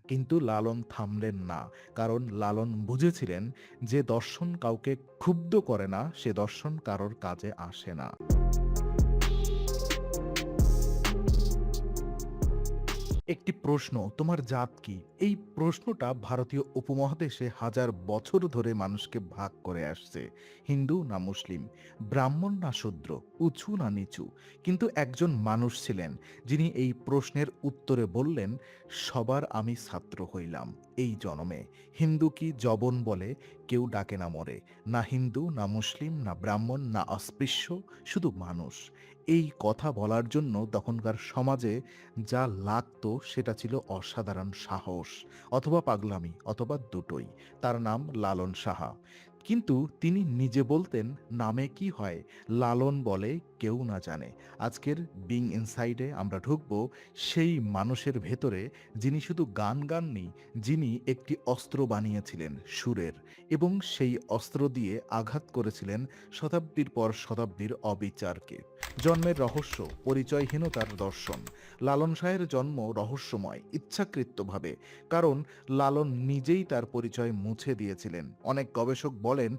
কিন্তু লালন থামলেন না, কারণ লালন বুঝেছিলেন যে দর্শন কাউকে ক্ষুব্ধ করে না, সে দর্শন কারোর কাজে আসে না। একটি প্রশ্ন, তোমার জাত কি? এই প্রশ্নটা ভারতীয় উপমহাদেশে হাজার বছর ধরে মানুষকে ভাগ করে আসছে। হিন্দু না মুসলিম, ব্রাহ্মণ না শূদ্র, উঁচু না নিচু। কিন্তু একজন মানুষ ছিলেন যিনি এই প্রশ্নের উত্তরে বললেন, সবার আমি ছাত্র হইলাম এই জনমে। হিন্দু কি জবন বলে কেউ ডাকে না মরে, না হিন্দু না মুসলিম না ব্রাহ্মণ না অস্পৃশ্য, শুধু মানুষ। এই কথা বলার জন্য তখনকার সমাজে যা লাগতো সেটা ছিল অসাধারণ সাহস, অথবা পাগলামি, অথবা দুটোই। তার নাম লালন সাহা। কিন্তু তিনি নিজে বলতেন, নামে কি হয়, লালন বলে কেউ না জানে। আজকের বিং ইনসাইডে আমরা ঢুকব সেই মানুষের ভেতরে, যিনি শুধু গান গাননি, যিনি একটি অস্ত্র বানিয়েছিলেন সুরের, এবং সেই অস্ত্র দিয়ে আঘাত করেছিলেন শতাব্দীর পর শতাব্দীর অবিচারকে। জন্মের রহস্য, পরিচয়হীনতার দর্শন। লালন শাহের জন্ম রহস্যময় ইচ্ছাকৃতভাবে, কারণ লালন নিজেই তার পরিচয় মুছে দিয়েছিলেন। অনেক গবেষক বলেন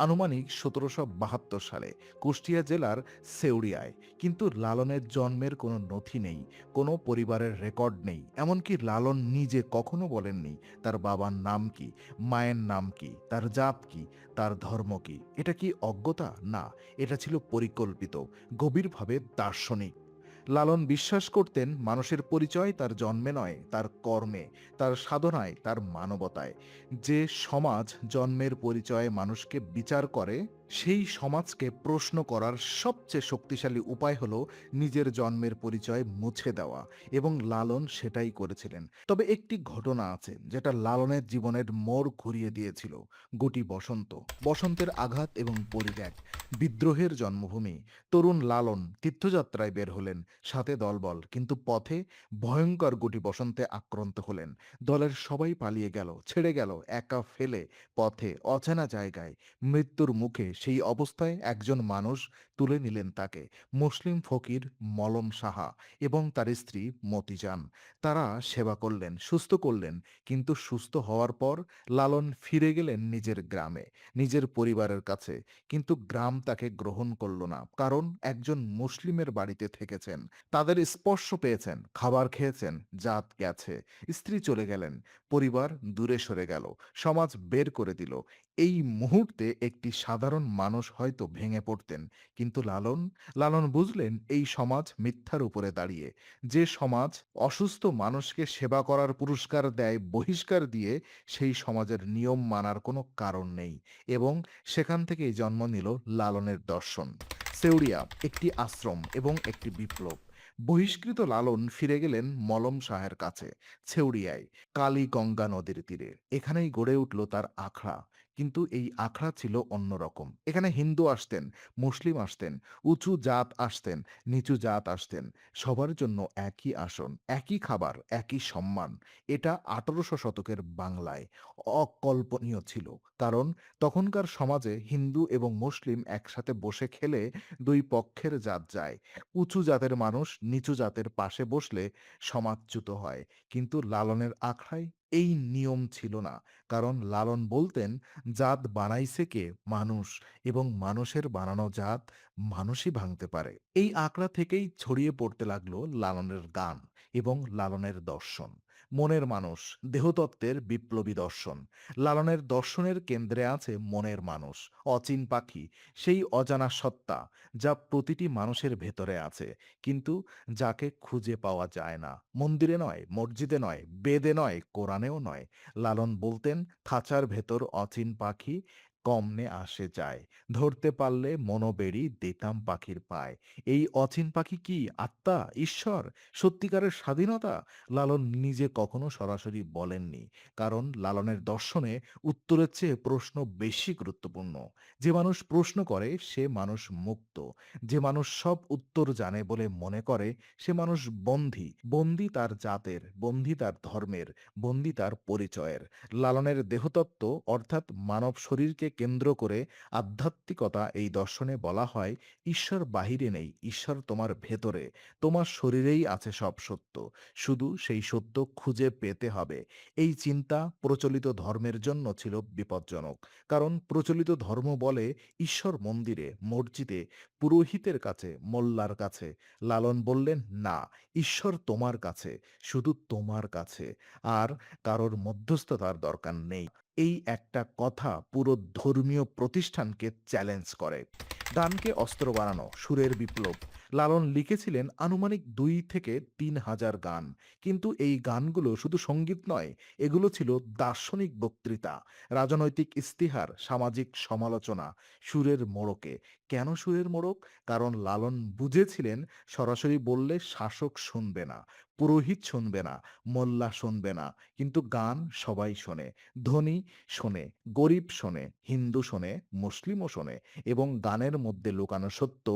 আনুমানিক ১৭৭২ সালে কুষ্টিয়া জেলার সেউড়িয়ায়। কিন্তু লালনের জন্মের কোনো নথি নেই, কোনো পরিবারের রেকর্ড নেই। এমনকি লালন নিজে কখনো বলেননি তার বাবার নাম কি, মায়ের নাম কি, তার জাত কি, তার ধর্ম কি। এটা কি অজ্ঞতা? না, এটা ছিল পরিকল্পিত, গভীরভাবে দার্শনিক। লালন বিশ্বাস করতেন মানুষের পরিচয় তার জন্মে নয়, তার কর্মে, তার সাধনায়, তার মানবতায়। যে সমাজ জন্মের পরিচয়ে মানুষকে বিচার করে, সেই সমাজকে প্রশ্ন করার সবচেয়ে শক্তিশালী উপায় হলো নিজের জন্মের পরিচয় মুছে দেওয়া, এবং লালন সেটাই করেছিলেন। তবে একটি ঘটনা আছে যেটা লালনের জীবনের মোড় ঘুরিয়ে দিয়েছিল। গুটি বসন্ত, বসন্তের আঘাত এবং পরিত্যাগ, বিদ্রোহের জন্মভূমি। তরুণ লালন তীর্থযাত্রায় বের হলেন, সাথে দলবল, কিন্তু পথে ভয়ঙ্কর গুটি বসন্তে আক্রান্ত হলেন। দলের সবাই পালিয়ে গেল, ছেড়ে গেল একা ফেলে পথে, অচেনা জায়গায়, মৃত্যুর মুখে। সেই অবস্থায় একজন মানুষ তুলে নিলেন তাকে, মুসলিম ফকির মলম সাহা এবং তার স্ত্রী মতিজান। তারা সেবা করলেন, সুস্থ করলেন। কিন্তু সুস্থ হওয়ার পর লালন ফিরে গেলেন নিজের গ্রামে, নিজের পরিবারের কাছে। কিন্তু গ্রাম তাকে গ্রহণ করল না, কারণ একজন মুসলিমের বাড়িতে থেকেছেন, তাদের স্পর্শ পেয়েছেন, খাবার খেয়েছেন, জাত গেছে। স্ত্রী চলে গেলেন, পরিবার দূরে সরে গেল, সমাজ বের করে দিল। এই মুহূর্তে একটি সাধারণ মানুষ হয়তো ভেঙে পড়তেন। কিন্তু লালন, লালন বুঝলেন এই সমাজ মিথ্যার উপরে দাঁড়িয়ে। যে সমাজ অসুস্থ মানুষকে সেবা করার পুরস্কার দেয় বহিষ্কার দিয়ে, সেই সমাজের নিয়ম মানার কোনো কারণ নেই। এবং সেখান থেকেই জন্ম নিল লালনের দর্শন। সেউরিয়া একটি আশ্রম এবং একটি বিপ্লব। বহিষ্কৃত লালন ফিরে গেলেন মলম শাহের কাছে, ছেউড়িয়ায়, কালী গঙ্গা নদীর তীরে। এখানেই গড়ে উঠল তার আখড়া। কিন্তু এই আখড়া ছিল অন্যরকম। এখানে হিন্দু আসতেন, মুসলিম আসতেন, উঁচু জাত আসতেন, নিচু জাত আসতেন। সবার জন্য একই আসন, একই খাবার, একই সম্মান। এটা ১৮০০ শতকের বাংলায় অকল্পনীয় ছিল, কারণ তখনকার সমাজে হিন্দু এবং মুসলিম একসাথে বসে খেলে দুই পক্ষের জাত যায়। উঁচু জাতের মানুষ নিচু জাতের পাশে বসলে সমাজচ্যুত হয়। কিন্তু লালনের আখড়ায় এই নিয়ম ছিল না, কারণ লালন বলতেন, জাত বানাইছে কে? মানুষ, এবং মানুষের বানানো জাত মানুষই ভাঙতে পারে। এই আখড়া থেকেই ছড়িয়ে পড়তে লাগলো লালনের গান এবং লালনের দর্শন। মনের মানুষ, দেহতত্ত্বের বিপ্লবী দর্শন। লালনের দর্শনের কেন্দ্রে আছে মনের মানুষ, অচিন পাখি, সেই অজানা সত্তা যা প্রতিটি মানুষের ভেতরে আছে, কিন্তু যাকে খুঁজে পাওয়া যায় না। মন্দিরে নয়, মসজিদে নয়, বেদে নয়, কোরআনেও নয়। লালন বলতেন, খাঁচার ভেতর অচিন পাখি কমনে আসে যায়, ধরতে পারলে মনোবেড়ি দিতাম পাখির পায়। এই অচিন পাখি কি আত্মা, ঈশ্বর, সত্যিকারের স্বাধীনতা? লালন নিজে কখনো সরাসরি বলেননি, কারণ লালনের দর্শনে উত্তরের চেয়ে প্রশ্ন বেশি গুরুত্বপূর্ণ। যে মানুষ প্রশ্ন করে সে মানুষ মুক্ত। যে মানুষ সব উত্তর জানে বলে মনে করে সে মানুষ বন্দী, বন্দী তার জাতের, বন্দী তার ধর্মের, বন্দী তার পরিচয়ের। লালনের দেহতত্ত্ব, অর্থাৎ মানব শরীরকে কেন্দ্র করে আধ্যাত্মিকতা এই দর্শনে বলা হয় ঈশ্বর বাহিরে নেই, ঈশ্বর তোমার ভেতরে, তোমার শরীরেই আছে সব সত্য, শুধু সেই সত্য খুঁজে পেতে হবে। এই চিন্তা প্রচলিত ধর্মের জন্য ছিল বিপজ্জনক, কারণ প্রচলিত ধর্ম বলে ঈশ্বর মন্দিরে, মসজিদে, পুরোহিতের কাছে, মোল্লার কাছে। লালন বললেন না, ঈশ্বর তোমার কাছে, শুধু তোমার কাছে, আর কারোর মধ্যস্থতার দরকার নেই। এই একটা কথা পুরো ধর্মীয় প্রতিষ্ঠানকে চ্যালেঞ্জ করে। গানকে অস্ত্র বানানো, সুরের বিপ্লব। লালন লিখেছিলেন আনুমানিক ২ থেকে ৩ হাজার গান। কিন্তু এই গানগুলো শুধু সঙ্গীত নয়, এগুলো ছিল দার্শনিক বক্তৃতা, রাজনৈতিক ইস্তিহার, সামাজিক সমালোচনা, সুরের মোড়কে। কেন সুরের মোড়ক? কারণ লালন বুঝেছিলেন সরাসরি বললে শাসক শুনবে না, পুরোহিত শুনবে না, মোল্লা শুনবে না, কিন্তু গান সবাই শোনে। ধনী শোনে, গরিব শোনে, হিন্দু শোনে, মুসলিমও শোনে, এবং গানের মধ্যে লুকানো সত্য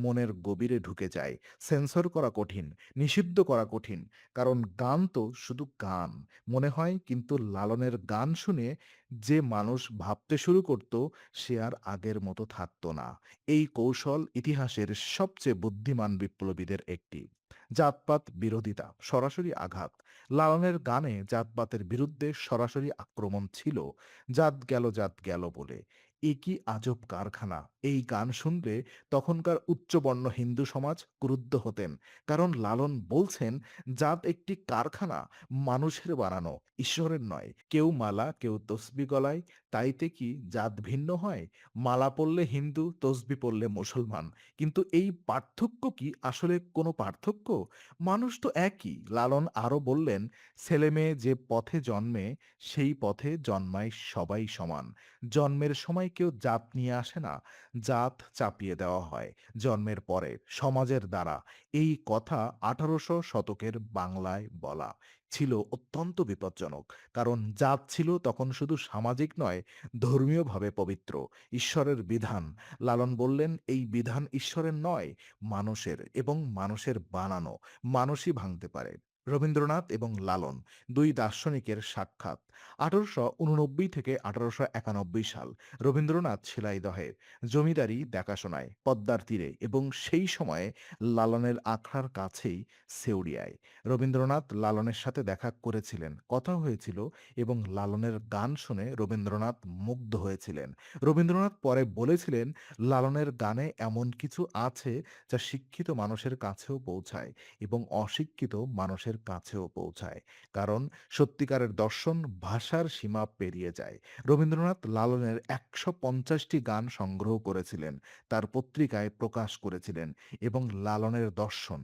মনের গভীরে ঢুকে যায়। সেন্সর করা কঠিন, নিষিদ্ধ করা কঠিন, কারণ গান তো শুধু গান মনে হয়। কিন্তু লালনের গান শুনে যে মানুষ ভাবতে শুরু করত, সে আর আগের মতো থাকতো না। এই কৌশল ইতিহাসের সবচেয়ে বুদ্ধিমান বিপ্লবীদের একটি। জাতপাত বিরোধিতা, সরাসরি আঘাত। লালনের গানে জাতপাতের বিরুদ্ধে সরাসরি আক্রমণ ছিল। জাত গেল বলে, এ কি আজব কারখানা! এই গান শুনলে তখনকার উচ্চবর্ণ হিন্দু সমাজ ক্রুদ্ধ হতেন, কারণ লালন বলছেন জাত একটি কারখানা, মানুষের বানানো, ঈশ্বরের নয়। কেউ মালা, কেউ তসবি গলায়, তাইতে কি জাত ভিন্ন হয়? মালা পরলে হিন্দু, তসবি পরলে মুসলমান, কিন্তু এই পার্থক্য কি আসলে কোনো পার্থক্য? মানুষ তো একই। লালন আরো বললেন, ছেলেমেয়ে যে পথে জন্মে, সেই পথে জন্মায় সবাই সমান। জন্মের সময় কেউ জাত নিয়ে আসে না, জাত চাপিয়ে দেওয়া হয় জন্মের পরে সমাজের দ্বারা। এই কথা ১৮০০ শতকের বাংলায় বলা ছিল অত্যন্ত বিপজ্জনক, কারণ জাত ছিল তখন শুধু সামাজিক নয়, ধর্মীয়ভাবে পবিত্র, ঈশ্বরের বিধান। লালন বললেন এই বিধান ঈশ্বরের নয়, মানুষের, এবং মানুষের বানানো, মানুষই ভাঙতে পারে। রবীন্দ্রনাথ এবং লালন, দুই দার্শনিকের সাক্ষাৎ। ১৮৮৯ থেকে ১৮৯১ সাল। রবীন্দ্রনাথ শিলাইদহে, জমিদারি দেখাশোনায়, পদ্মার তীরে, এবং সেই সময়ে লালনের আখড়ার কাছেই সেউরিয়ায়। রবীন্দ্রনাথ লালনের সাথে দেখা করেছিলেন, কথা হয়েছিল, এবং লালনের গান শুনে রবীন্দ্রনাথ মুগ্ধ হয়েছিলেন। রবীন্দ্রনাথ পরে বলেছিলেন, লালনের গানে এমন কিছু আছে যা শিক্ষিত মানুষের কাছেও পৌঁছায় এবং অশিক্ষিত মানুষের কাছেও পৌঁছায়, কারণ সত্যিকারের দর্শন ভাষার সীমা পেরিয়ে যায়। রবীন্দ্রনাথ লালনের ১৫০টি গান সংগ্রহ করেছিলেন, তার পত্রিকায় প্রকাশ করেছিলেন, এবং লালনের দর্শন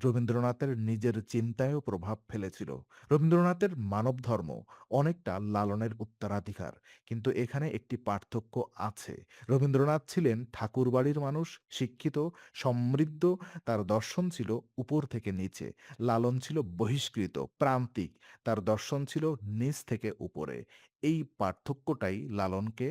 রবীন্দ্রনাথের নিজের চিন্তায়ও প্রভাব ফেলেছিল। রবীন্দ্রনাথের মানবধর্ম অনেকটা লালনের উত্তরাধিকার, কিন্তু এখানে একটি পার্থক্য আছে। রবীন্দ্রনাথ ছিলেন ঠাকুরবাড়ির মানুষ, শিক্ষিত, সমৃদ্ধ, তার দর্শন ছিল উপর থেকে নিচে। লালন ছিল বহিষ্কৃত, প্রান্তিক, তার দর্শন ছিল নিচ থেকে উপরে। এই পার্থক্যটাই লালনকে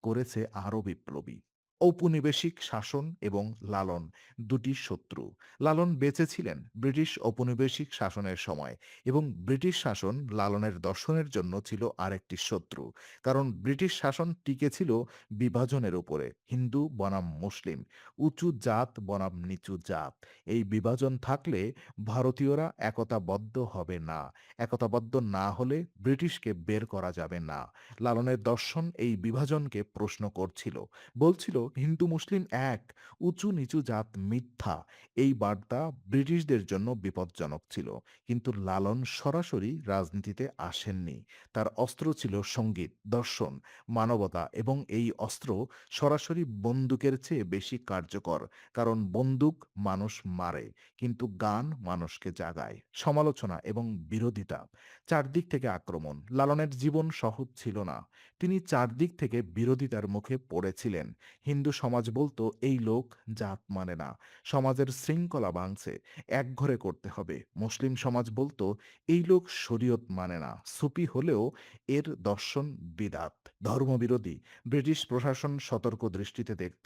করেছে আরো বিপ্লবী। ঔপনিবেশিক শাসন এবং লালন দুটি শত্রু। লালন বেঁচে ছিলেন ব্রিটিশ ঔপনিবেশিক শাসনের সময়, এবং ব্রিটিশ শাসন লালনের দর্শনের জন্য ছিল আরেকটি শত্রু, কারণ ব্রিটিশ শাসন টিকে ছিল বিভাজনের উপরে, হিন্দু বনাম মুসলিম, উঁচু জাত বনাম নিচু জাত। এই বিভাজন থাকলে ভারতীয়রা একতাবদ্ধ হবে না, একতাবদ্ধ না হলে ব্রিটিশকে বের করা যাবে না। লালনের দর্শন এই বিভাজনকে প্রশ্ন করছিল, বলছিল হিন্দু মুসলিম এক, উঁচু নিচু জাত মিথ্যা। এই বার্তা ব্রিটিশদের জন্য বিপজ্জনক ছিল, কিন্তু লালন সরাসরি রাজনীতিতে আসেননি। তার অস্ত্র ছিল সঙ্গীত, দর্শন, মানবতা, এবং এই অস্ত্র সরাসরি বন্দুকের চেয়ে বেশি কার্যকর, কারণ বন্দুক মানুষ মারে, কিন্তু গান মানুষকে জাগায়। সমালোচনা এবং বিরোধিতা, চারদিক থেকে আক্রমণ। লালনের জীবন সহজ ছিল না, তিনি চারদিক থেকে বিরোধিতার মুখে পড়েছিলেন। হিন্দু সমাজ বলতো এই লোক জাত মানে না, সমাজের শৃঙ্খলা ভাঙছে, একঘরে করতে হবে। মুসলিম সমাজ বলতো এই লোক শরীয়ত মানে না, সুফি হলেও এর দর্শন বিদাত, ধর্মবিরোধী। ব্রিটিশ প্রশাসন সতর্ক দৃষ্টিতে দেখত,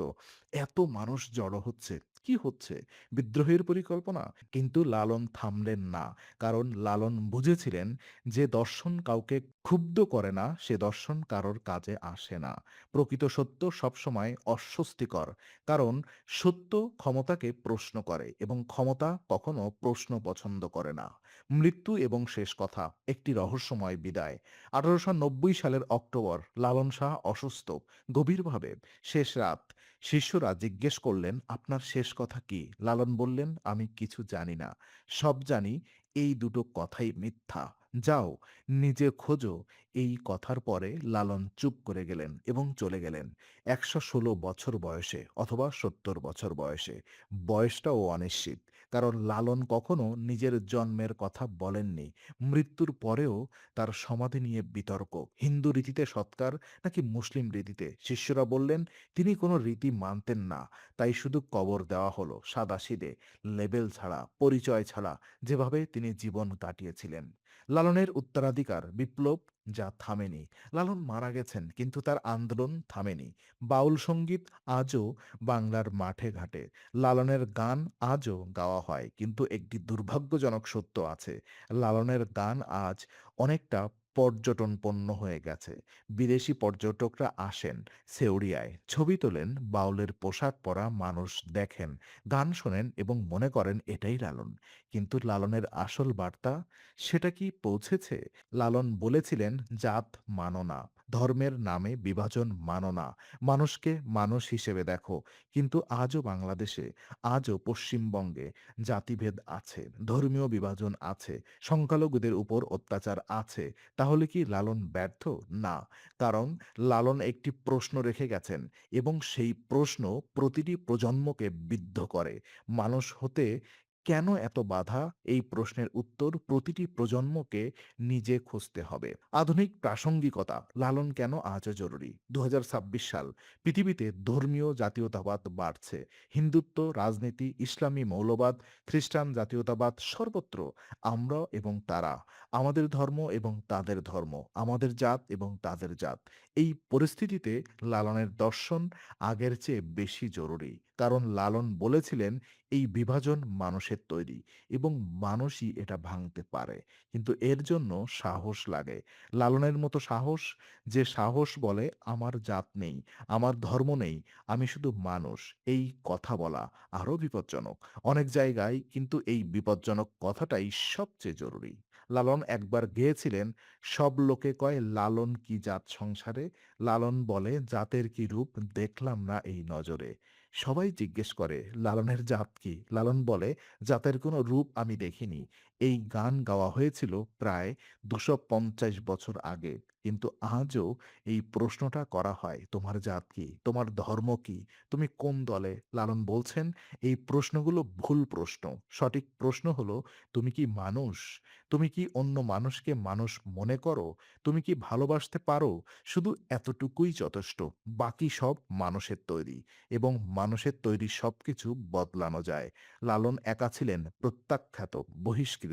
এত মানুষ জড়ো হচ্ছে, কি হচ্ছে? বিদ্রোহের পরিকল্পনা? কিন্তু লালন থামলেন না। কারণ লালন বুঝেছিলেন যে দর্শন কাউকে ক্ষুব্ধ করে না, সে দর্শন কারোর কাজে আসে না। প্রকৃত সত্য সবসময় অস্বস্তিকর। কারণ সত্য ক্ষমতাকে প্রশ্ন করে এবং ক্ষমতা কখনো প্রশ্ন পছন্দ করে না। মৃত্যু এবং শেষ কথা, একটি রহস্যময় বিদায়। ১৮৯০ সালের অক্টোবর, লালন শাহ অসুস্থ, গভীরভাবে। শেষ রাত। শিষ্যরা জিজ্ঞেস করলেন, "আপনার শেষ কথা কি?" লালন বললেন, "আমি কিছু জানি না। সব জানি এই দুটো কথাই মিথ্যা। যাও, নিজে খোঁজো।" এই কথার পরে লালন চুপ করে গেলেন এবং চলে গেলেন। ১১৬ বছর বয়সে অথবা ৭০ বছর বয়সে। বয়সটাও অনিশ্চিত। কারণ লালন কখনো নিজের জন্মের কথা বলেননি। মৃত্যুর পরেও তার সমাধি নিয়ে বিতর্ক। হিন্দু রীতিতে সৎকার নাকি মুসলিম রীতিতে? শিষ্যরা বললেন, তিনি কোনো রীতি মানতেন না। তাই শুধু কবর দেওয়া হলো সাদাসিধে, লেবেল ছাড়া, পরিচয় ছাড়া, যেভাবে তিনি জীবন কাটিয়েছিলেন। লালনের উত্তরাধিকার বিপ্লব, যা থামেনি। লালন মারা গেছেন কিন্তু তার আন্দোলন থামেনি। বাউল সঙ্গীত আজও বাংলার মাঠে ঘাটে। লালনের গান আজও গাওয়া হয়, কিন্তু একটি দুর্ভাগ্যজনক সত্য আছে। লালনের গান আজ অনেকটা পর্যটন পণ্য হয়ে গেছে। বিদেশি পর্যটকরা আসেন সেউরিয়ায়, ছবি তোলেন, বাউলের পোশাক পরা মানুষ দেখেন, গান শোনেন এবং মনে করেন এটাই লালন। কিন্তু লালনের আসল বার্তা, সেটা কি পৌঁছেছে? লালন বলেছিলেন, জাত মানো না, ধর্মের নামে বিভাজন মানো না, মানুষকে মানুষ হিসেবে দেখো। কিন্তু আজও বাংলাদেশে, আজও পশ্চিমবঙ্গে জাতিভেদ আছে, ধর্মীয় বিভাজন আছে, সংখ্যালঘুদের উপর অত্যাচার আছে। তাহলে কি লালন ব্যর্থ? না। কারণ লালন একটি প্রশ্ন রেখে গেছেন এবং সেই প্রশ্ন প্রতিটি প্রজন্মকে বিদ্ধ করে। মানুষ হতে কেন এত বাধা? এই প্রশ্নের উত্তর প্রতিটি প্রজন্মকে নিজে খুঁজতে হবে। আধুনিক প্রাসঙ্গিকতা, লালন কেন আজও জরুরি? ২০২৬ সাল, পৃথিবীতে ধর্মীয় জাতীয়তাবাদ বাড়ছে। হিন্দুত্ব, রাজনীতি, ইসলামী মৌলবাদ, খ্রিস্টান জাতীয়তাবাদ, সর্বত্র আমরা এবং তারা, আমাদের ধর্ম এবং তাদের ধর্ম, আমাদের জাত এবং তাদের জাত। এই পরিস্থিতিতে লালনের দর্শন আগের চেয়ে বেশি জরুরি। কারণ লালন বলেছিলেন, এই বিভাজন মানুষের তৈরি এবং মানুষই এটা ভাঙতে পারে। কিন্তু এর জন্য সাহস লাগে। লালনের মতো সাহস, যে সাহস বলে, আমার জাত নেই, আমার ধর্ম নেই, আমি শুধু মানুষ, এই কথা বলা আরো বিপজ্জনক। অনেক জায়গায় কিন্তু এই বিপজ্জনক কথাটাই সবচেয়ে জরুরি। লালন একবার গেয়েছিলেন, সব লোকে কয় লালন কি জাত সংসারে, লালন বলে জাতের কি রূপ দেখলাম না এই নজরে। সবাই জিজ্ঞেস করে লালনের জাত কি? লালন বলে, জাতের কোনো রূপ আমি দেখিনি। এই গান গাওয়া হয়েছিল প্রায় ২৫০ বছর আগে। কিন্তু আজও এই প্রশ্নটা করা হয়, তোমার জাত কি? তোমার ধর্ম কি? তুমি কোন দলে? লালন বলছেন, এই প্রশ্নগুলো ভুল প্রশ্ন। সঠিক প্রশ্ন হলো, তুমি কি মানুষ? তুমি কি অন্য মানুষকে মানুষ মনে করো? তুমি কি ভালোবাসতে পারো? শুধু এতটুকুই যথেষ্ট। বাকি সব মানুষের তৈরি এবং মানুষের তৈরি সবকিছু বদলানো যায়। লালন একা ছিলেন, প্রত্যাখ্যাত, বহিষ্কৃত।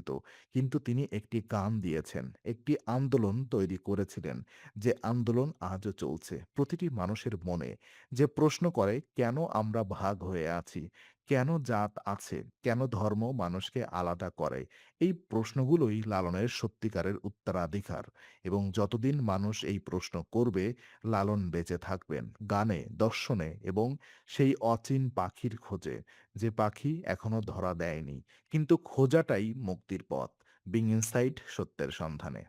কিন্তু তিনি একটি গান দিয়েছেন, একটি আন্দোলন তৈরি করেছিলেন, যে আন্দোলন আজও চলছে প্রতিটি মানুষের মনে, যে প্রশ্ন করে কেন আমরা ভাগ হয়ে আছি? কেন জাত আছে? কেন ধর্ম মানুষকে আলাদা করে? এই প্রশ্নগুলোই লালনের সত্যিকারের উত্তরাধিকার। এবং যতদিন মানুষ এই প্রশ্ন করবে, লালন বেঁচে থাকবেন গানে, দর্শনে এবং সেই অচিন পাখির খোঁজে, যে পাখি এখনো ধরা দেয়নি। কিন্তু খোঁজাটাই মুক্তির পথ। বিং ইনসাইড, সত্যের সন্ধানে।